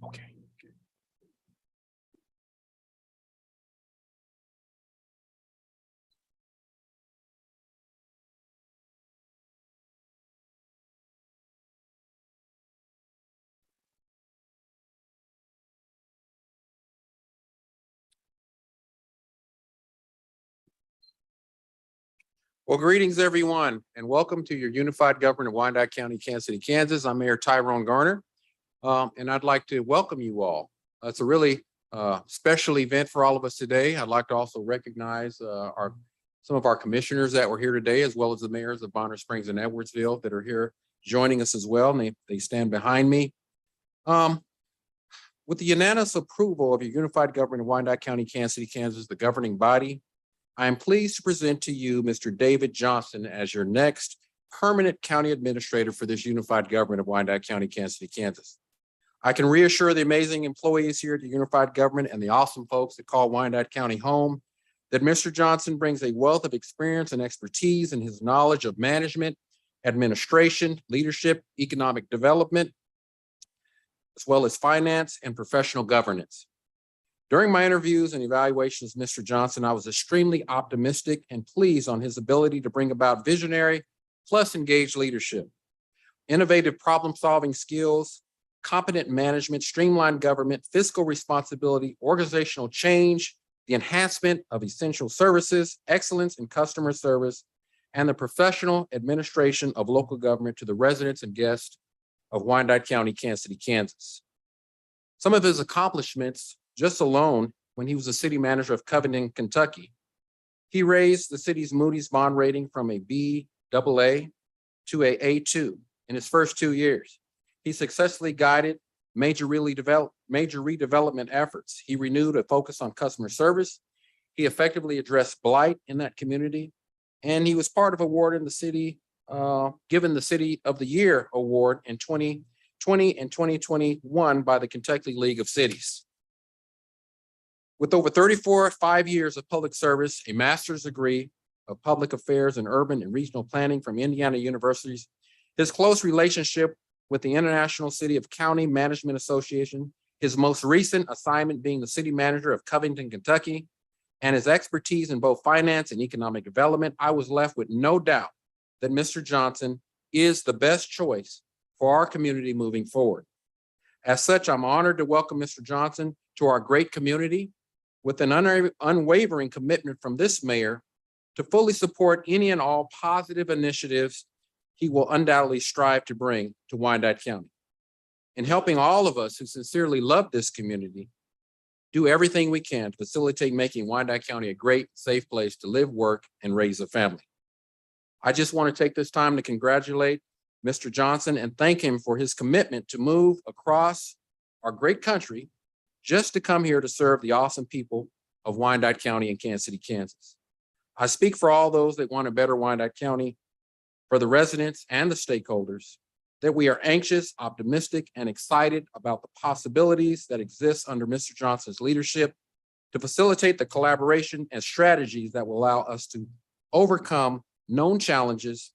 Okay. Well, greetings, everyone, and welcome to your unified government of Wyandotte County, Kansas City, Kansas. I'm Mayor Tyrone Garner, and I'd like to welcome you all. It's a really special event for all of us today. I'd like to also recognize some of our commissioners that were here today, as well as the mayors of Bonner Springs and Edwardsville that are here joining us as well, and they stand behind me. With the unanimous approval of your unified government of Wyandotte County, Kansas City, Kansas, the governing body, I am pleased to present to you Mr. David Johnston as your next permanent county administrator for this unified government of Wyandotte County, Kansas City, Kansas. I can reassure the amazing employees here at the unified government and the awesome folks that call Wyandotte County home that Mr. Johnston brings a wealth of experience and expertise in his knowledge of management, administration, leadership, economic development, as well as finance and professional governance. During my interviews and evaluations of Mr. Johnston, I was extremely optimistic and pleased on his ability to bring about visionary plus engaged leadership, innovative problem-solving skills, competent management, streamlined government, fiscal responsibility, organizational change, the enhancement of essential services, excellence in customer service, and the professional administration of local government to the residents and guests of Wyandotte County, Kansas City, Kansas. Some of his accomplishments just alone, when he was the city manager of Covington, Kentucky, he raised the city's Moody's bond rating from a Baa to a A2 in his first 2 years. He successfully guided major redevelopment efforts. He renewed a focus on customer service. He effectively addressed blight in that community, and he was part of awarding the city, given the City of the Year award in 2020 and 2021 by the Kentucky League of Cities. With over 5 years of public service, a master's degree of public affairs and urban and regional planning from Indiana universities, his close relationship with the International City of County Management Association, his most recent assignment being the city manager of Covington, Kentucky, and his expertise in both finance and economic development, I was left with no doubt that Mr. Johnston is the best choice for our community moving forward. As such, I'm honored to welcome Mr. Johnston to our great community with an unwavering commitment from this mayor to fully support any and all positive initiatives he will undoubtedly strive to bring to Wyandotte County. In helping all of us who sincerely love this community do everything we can to facilitate making Wyandotte County a great, safe place to live, work, and raise a family. I just want to take this time to congratulate Mr. Johnston and thank him for his commitment to move across our great country just to come here to serve the awesome people of Wyandotte County and Kansas City, Kansas. I speak for all those that want a better Wyandotte County, for the residents and the stakeholders, that we are anxious, optimistic, and excited about the possibilities that exist under Mr. Johnston's leadership to facilitate the collaboration and strategies that will allow us to overcome known challenges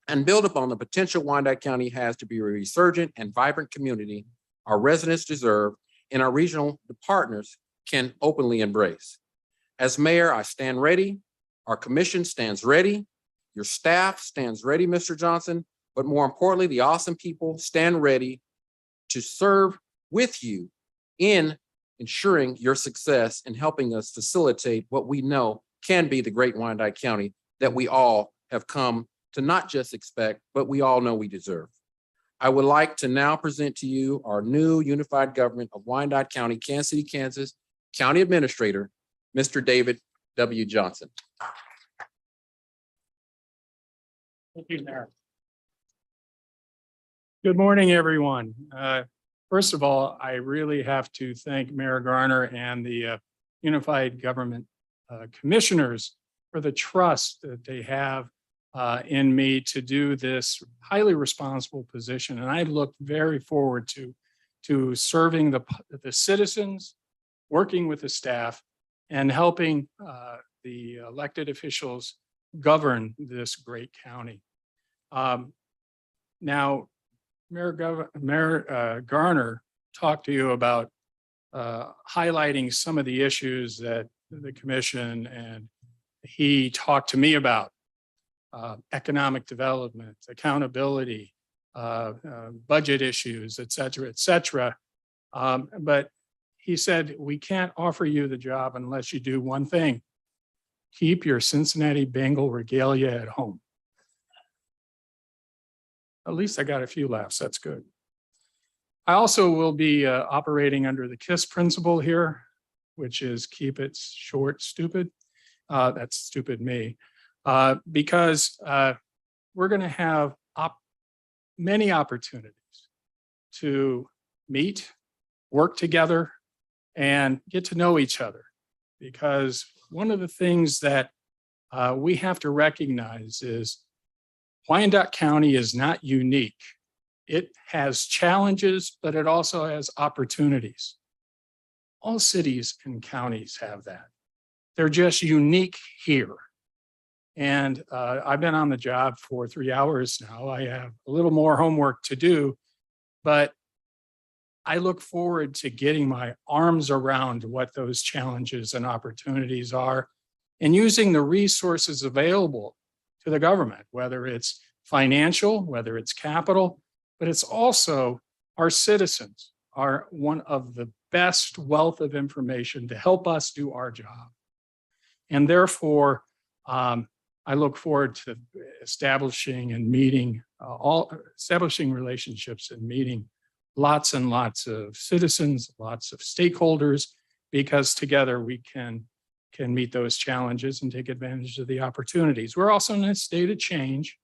and build upon the potential Wyandotte County has to be a resurgent and vibrant community our residents deserve and our regional partners can openly embrace. As mayor, I stand ready. Our commission stands ready. Your staff stands ready, Mr. Johnston, but more importantly, the awesome people stand ready to serve with you in ensuring your success and helping us facilitate what we know can be the great Wyandotte County that we all have come to not just expect, but we all know we deserve. I would like to now present to you our new unified government of Wyandotte County, Kansas City, Kansas, County Administrator, Mr. David W. Johnston. Thank you, Mayor. Good morning, everyone. First of all, I really have to thank Mayor Garner and the Unified Government Commissioners for the trust that they have in me to do this highly responsible position. And I look very forward to serving the citizens, working with the staff, and helping the elected officials govern this great county. Now, Mayor Garner talked to you about highlighting some of the issues that the commission and he talked to me about. Economic development, accountability, budget issues, et cetera, et cetera. But he said, we can't offer you the job unless you do one thing: keep your Cincinnati Bengal regalia at home. At least I got a few laughs. That's good. I also will be operating under the KISS principle here, which is keep it short, stupid. That's stupid me. Because we're going to have many opportunities to meet, work together, and get to know each other. Because one of the things that we have to recognize is Wyandotte County is not unique. It has challenges, but it also has opportunities. All cities and counties have that. They're just unique here. And I've been on the job for 3 hours now. I have a little more homework to do, but I look forward to getting my arms around what those challenges and opportunities are and using the resources available to the government, whether it's financial, whether it's capital, but it's also our citizens are one of the best wealth of information to help us do our job. And therefore, I look forward to establishing and meeting, establishing relationships and meeting lots and lots of citizens, lots of stakeholders, because together we can meet those challenges and take advantage of the opportunities. We're also in a state of change.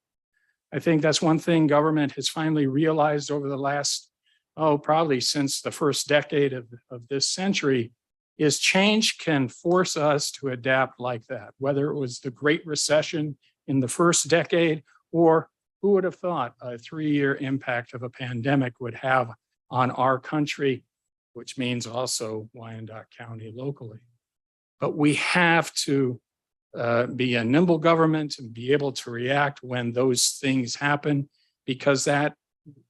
I think that's one thing government has finally realized over the last, probably since the first decade of this century, is change can force us to adapt like that, whether it was the Great Recession in the first decade, or who would have thought a 3-year impact of a pandemic would have on our country, which means also Wyandotte County locally. But we have to be a nimble government and be able to react when those things happen, because that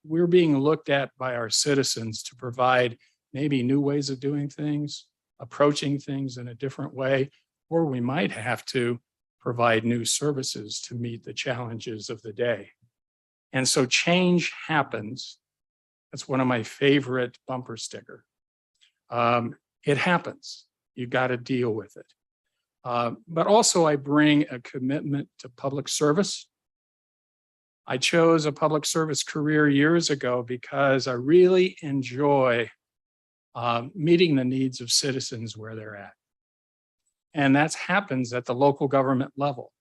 we're being looked at by our citizens to provide maybe new ways of doing things, approaching things in a different way, or we might have to provide new services to meet the challenges of the day. And so change happens. That's one of my favorite bumper sticker. It happens. You got to deal with it. But also I bring a commitment to public service. I chose a public service career years ago because I really enjoy meeting the needs of citizens where they're at. And that happens at the local government level.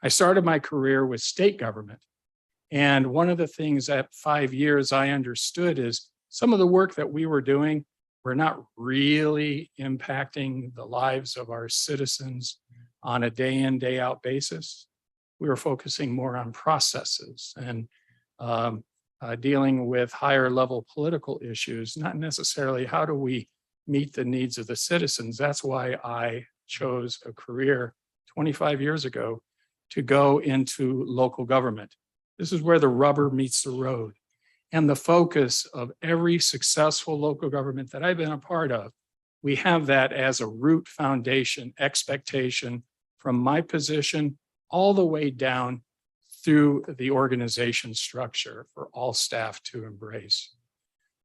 I started my career with state government. And one of the things at 5 years I understood is some of the work that we were doing were not really impacting the lives of our citizens on a day in, day out basis. We were focusing more on processes and dealing with higher level political issues, not necessarily how do we meet the needs of the citizens. That's why I chose a career 25 years ago to go into local government. This is where the rubber meets the road. And the focus of every successful local government that I've been a part of, we have that as a root foundation expectation from my position all the way down through the organization structure for all staff to embrace.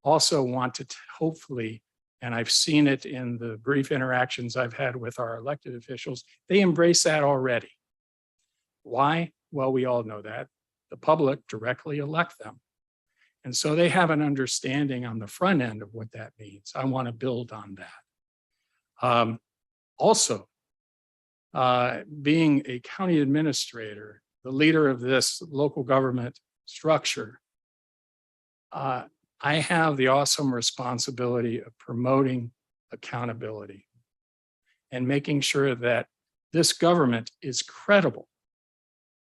Also want to hopefully and I've seen it in the brief interactions I've had with our elected officials, they embrace that already. Why? Well, we all know that. The public directly elect them. And so they have an understanding on the front end of what that means. I want to build on that. Also, being a county administrator, the leader of this local government structure, I have the awesome responsibility of promoting accountability and making sure that this government is credible.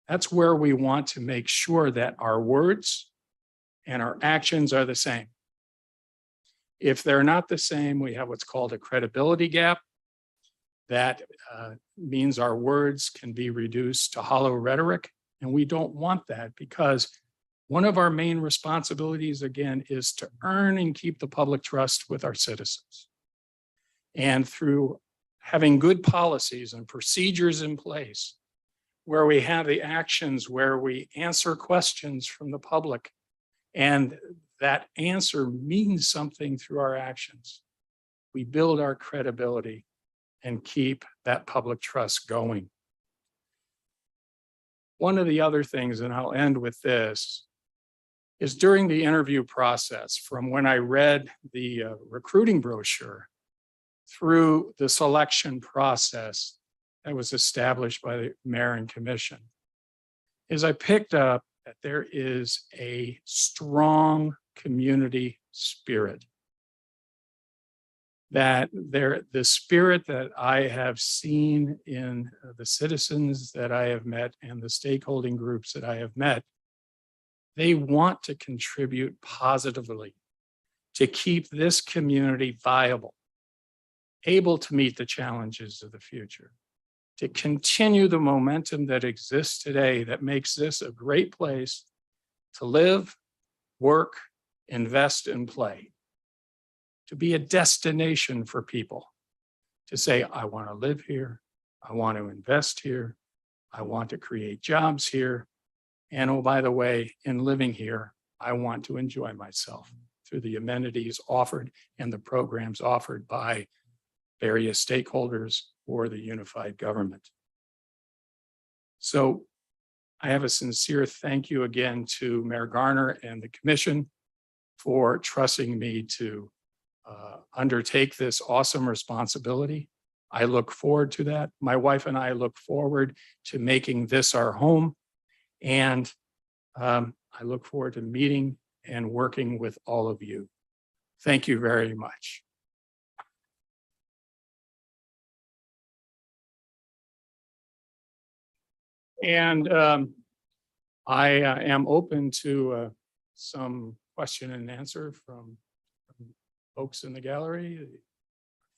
That's where we want to make sure that our words and our actions are the same. If they're not the same, we have what's called a credibility gap. That means our words can be reduced to hollow rhetoric, and we don't want that, because one of our main responsibilities, again, is to earn and keep the public trust with our citizens. And through having good policies and procedures in place, where we have the actions, where we answer questions from the public, and that answer means something through our actions, we build our credibility and keep that public trust going. One of the other things, and I'll end with this, is during the interview process, from when I read the recruiting brochure through the selection process that was established by the mayor and commission, is I picked up that there is a strong community spirit. That the spirit that I have seen in the citizens that I have met and the stakeholding groups that I have met, they want to contribute positively to keep this community viable, able to meet the challenges of the future, to continue the momentum that exists today that makes this a great place to live, work, invest, and play. To be a destination for people, to say, I want to live here, I want to invest here, I want to create jobs here, and oh, by the way, in living here, I want to enjoy myself through the amenities offered and the programs offered by various stakeholders or the unified government. So I have a sincere thank you again to Mayor Garner and the commission for trusting me to undertake this awesome responsibility. I look forward to that. My wife and I look forward to making this our home. And I look forward to meeting and working with all of you. Thank you very much. And I am open to some question and answer from folks in the gallery,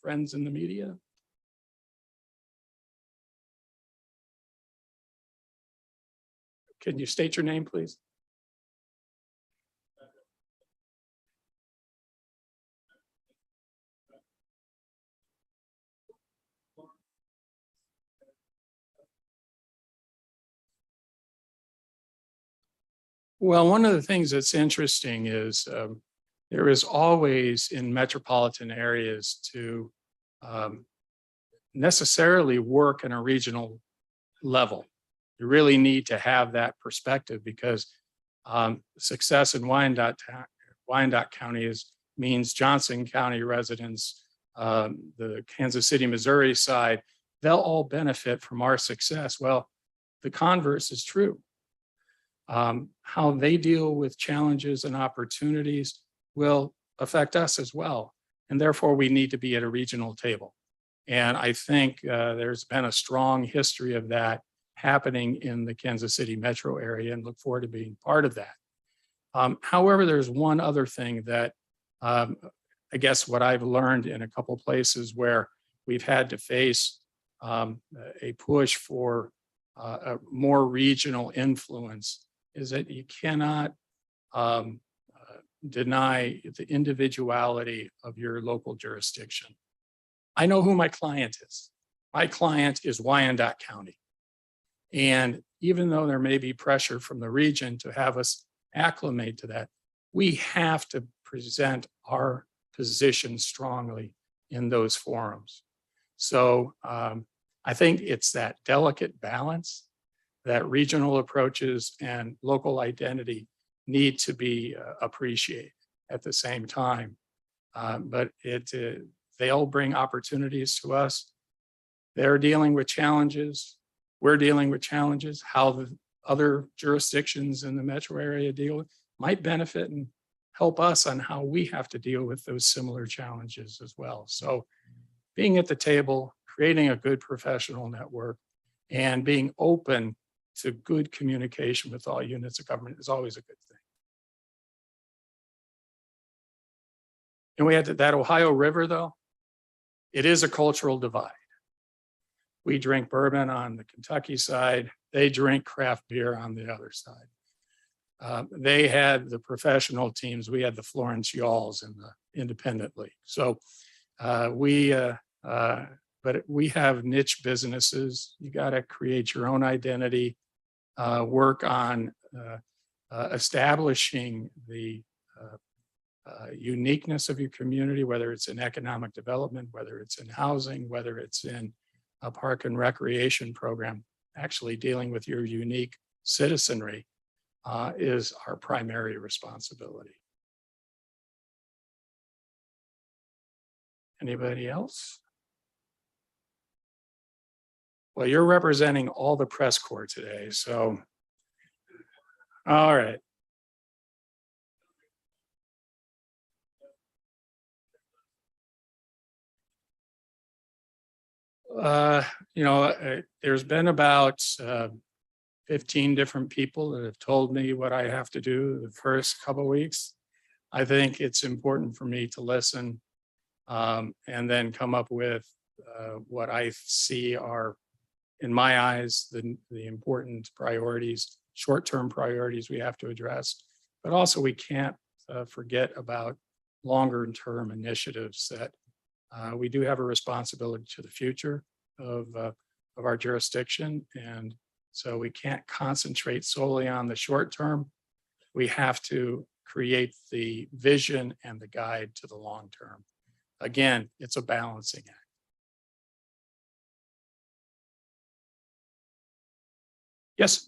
friends in the media. Can you state your name, please? Well, one of the things that's interesting is there is always in metropolitan areas to necessarily work in a regional level. You really need to have that perspective, because success in Wyandotte County means Johnston County residents, the Kansas City, Missouri side, they'll all benefit from our success. Well, the converse is true. How they deal with challenges and opportunities will affect us as well. And therefore, we need to be at a regional table. And I think there's been a strong history of that happening in the Kansas City metro area, and look forward to being part of that. However, there's one other thing that I guess what I've learned in a couple places where we've had to face a push for a more regional influence is that you cannot deny the individuality of your local jurisdiction. I know who my client is. My client is Wyandotte County. And even though there may be pressure from the region to have us acclimate to that, we have to present our positioned strongly in those forums. So I think it's that delicate balance that regional approaches and local identity need to be appreciated at the same time. But they all bring opportunities to us. They're dealing with challenges. We're dealing with challenges. How the other jurisdictions in the metro area deal with might benefit and help us on how we have to deal with those similar challenges as well. So being at the table, creating a good professional network, and being open to good communication with all units of government is always a good thing. And we had that Ohio River, though, it is a cultural divide. We drink bourbon on the Kentucky side. They drink craft beer on the other side. They had the professional teams. We had the Florence Yalls in the independent league. So but we have niche businesses. You got to create your own identity, work on establishing the uniqueness of your community, whether it's in economic development, whether it's in housing, whether it's in a park and recreation program. Actually dealing with your unique citizenry is our primary responsibility. Anybody else? Well, you're representing all the press corps today, so. All right. There's been about 15 different people that have told me what I have to do the first couple of weeks. I think it's important for me to listen and then come up with what I see are, in my eyes, the important priorities, short-term priorities we have to address. But also we can't forget about longer-term initiatives that we do have a responsibility to the future of our jurisdiction. And so we can't concentrate solely on the short term. We have to create the vision and the guide to the long term. Again, it's a balancing act. Yes.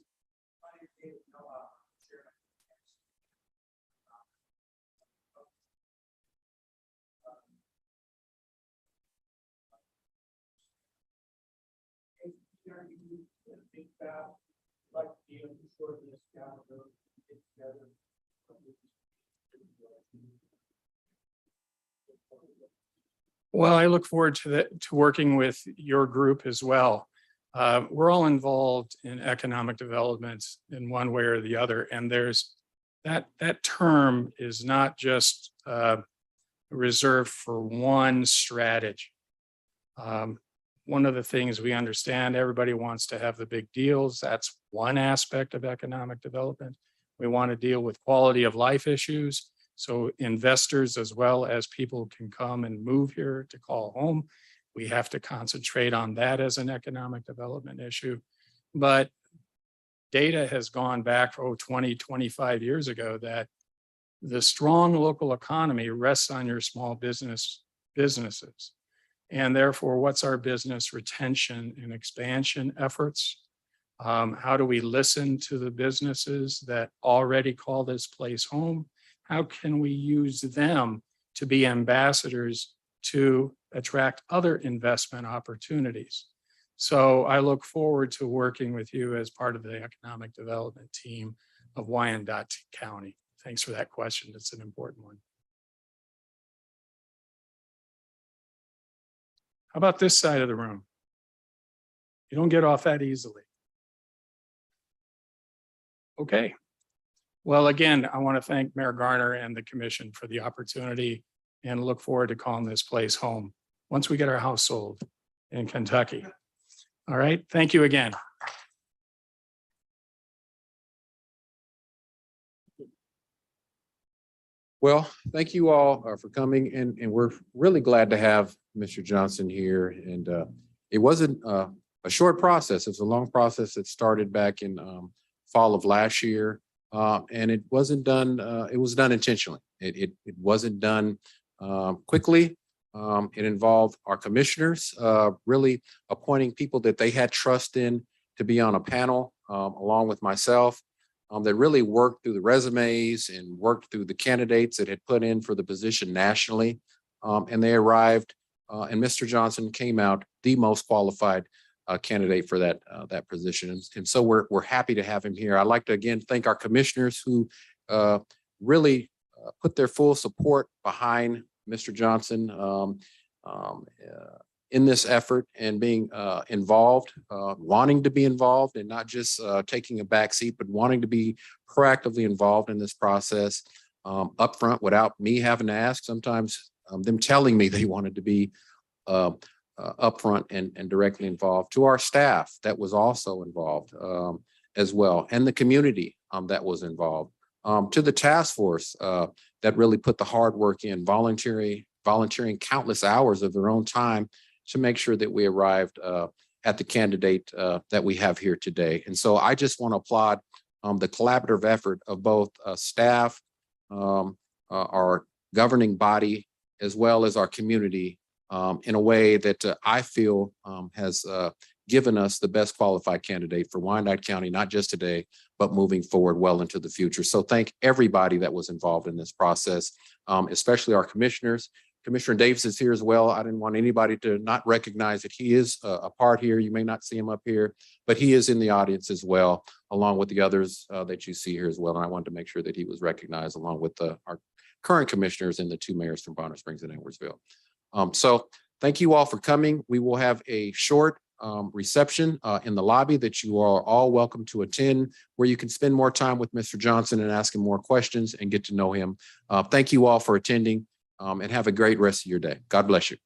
Well, I look forward to working with your group as well. We're all involved in economic development in one way or the other, and there's that term is not just reserved for one strategy. One of the things we understand, everybody wants to have the big deals. That's one aspect of economic development. We want to deal with quality of life issues. So investors, as well as people, can come and move here to call home. We have to concentrate on that as an economic development issue. But data has gone back 20, 25 years ago that the strong local economy rests on your small businesses. And therefore, what's our business retention and expansion efforts? How do we listen to the businesses that already call this place home? How can we use them to be ambassadors to attract other investment opportunities? So I look forward to working with you as part of the economic development team of Wyandotte County. Thanks for that question. It's an important one. How about this side of the room? You don't get off that easily. Okay. Well, again, I want to thank Mayor Garner and the commission for the opportunity and look forward to calling this place home once we get our house sold in Kentucky. All right. Thank you again. Well, thank you all for coming, and we're really glad to have Mr. Johnston here. And it wasn't a short process. It's a long process that started back in fall of last year. And it wasn't done, it was done intentionally. It wasn't done quickly. It involved our commissioners really appointing people that they had trust in to be on a panel along with myself that really worked through the resumes and worked through the candidates that had put in for the position nationally. And they arrived and Mr. Johnston came out the most qualified candidate for that position. And so we're happy to have him here. I'd like to again thank our commissioners who really put their full support behind Mr. Johnston in this effort and being involved, wanting to be involved and not just taking a back seat, but wanting to be proactively involved in this process upfront without me having to ask. Sometimes them telling me they wanted to be upfront and directly involved. To our staff that was also involved as well, and the community that was involved. To the task force that really put the hard work in, volunteering countless hours of their own time to make sure that we arrived at the candidate that we have here today. And so I just want to applaud the collaborative effort of both staff, our governing body, as well as our community in a way that I feel has given us the best qualified candidate for Wyandotte County, not just today, but moving forward well into the future. So thank everybody that was involved in this process, especially our commissioners. Commissioner Davis is here as well. I didn't want anybody to not recognize that he is a part here. You may not see him up here, but he is in the audience as well, along with the others that you see here as well. And I wanted to make sure that he was recognized along with our current commissioners and the two mayors from Bonner Springs and Edwardsville. So thank you all for coming. We will have a short reception in the lobby that you are all welcome to attend, where you can spend more time with Mr. Johnston and ask him more questions and get to know him. Thank you all for attending and have a great rest of your day. God bless you.